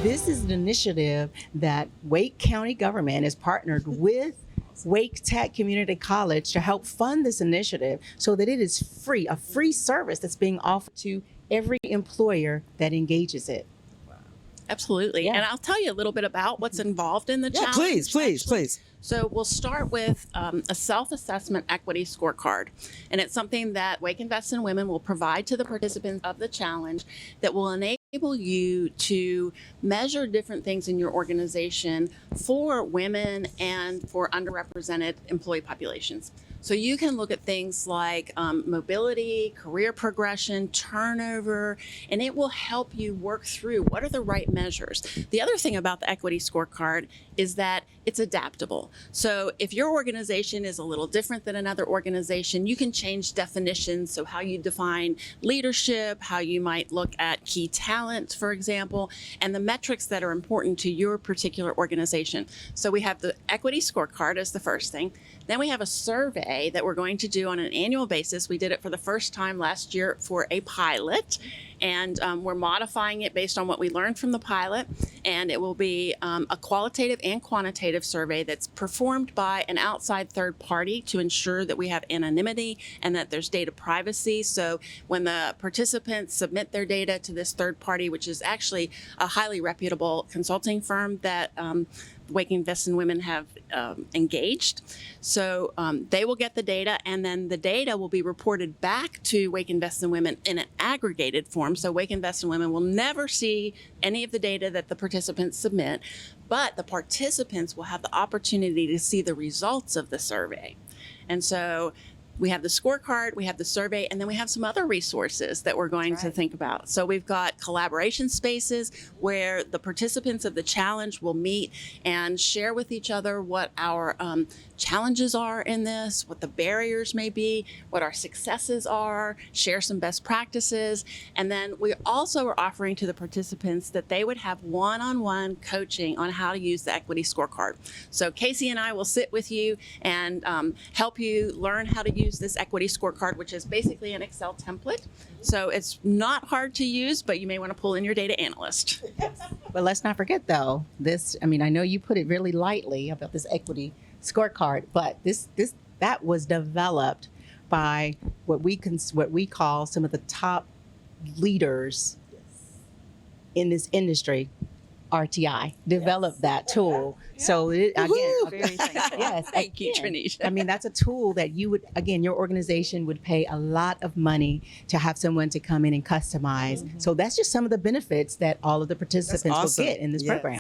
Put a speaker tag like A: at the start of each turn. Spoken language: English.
A: This is an initiative that Wake County government has partnered with Wake Tech Community College to help fund this initiative so that it is free, a free service that's being offered to every employer that engages it.
B: Absolutely.
A: Yeah.
B: And I'll tell you a little bit about what's involved in the challenge.
C: Please.
B: So we'll start with a self-assessment equity scorecard. And it's something that Wake Invest in Women will provide to the participants of the challenge that will enable you to measure different things in your organization for women and for underrepresented employee populations. So you can look at things like mobility, career progression, turnover, and it will help you work through what are the right measures. The other thing about the equity scorecard is that it's adaptable. So if your organization is a little different than another organization, you can change definitions. So how you define leadership, how you might look at key talent, for example, and the metrics that are important to your particular organization. So we have the equity scorecard as the first thing. Then we have a survey that we're going to do on an annual basis. We did it for the first time last year for a pilot, and we're modifying it based on what we learned from the pilot. And it will be a qualitative and quantitative survey that's performed by an outside third party to ensure that we have anonymity and that there's data privacy. So when the participants submit their data to this third party, which is actually a highly reputable consulting firm that Wake Invest in Women have engaged. So they will get the data, and then the data will be reported back to Wake Invest in Women in an aggregated form. So Wake Invest in Women will never see any of the data that the participants submit, but the participants will have the opportunity to see the results of the survey. And so we have the scorecard, we have the survey, and then we have some other resources that we're going to think about. So we've got collaboration spaces where the participants of the challenge will meet and share with each other what our challenges are in this, what the barriers may be, what our successes are, share some best practices. And then we also are offering to the participants that they would have one-on-one coaching on how to use the equity scorecard. So Casey and I will sit with you and help you learn how to use this equity scorecard, which is basically an Excel template. So it's not hard to use, but you may want to pull in your data analyst.
A: But let's not forget though, I know you put it really lightly about this equity scorecard, but that was developed by what we call some of the top leaders in this industry. RTI developed that tool. Yeah. So
B: Very thankful.
A: Yes,
B: Thank you, Tranisha.
A: That's a tool that your organization would pay a lot of money to have someone to come in and customize. Mm-hmm. So that's just some of the benefits that all of the participants will get in this program.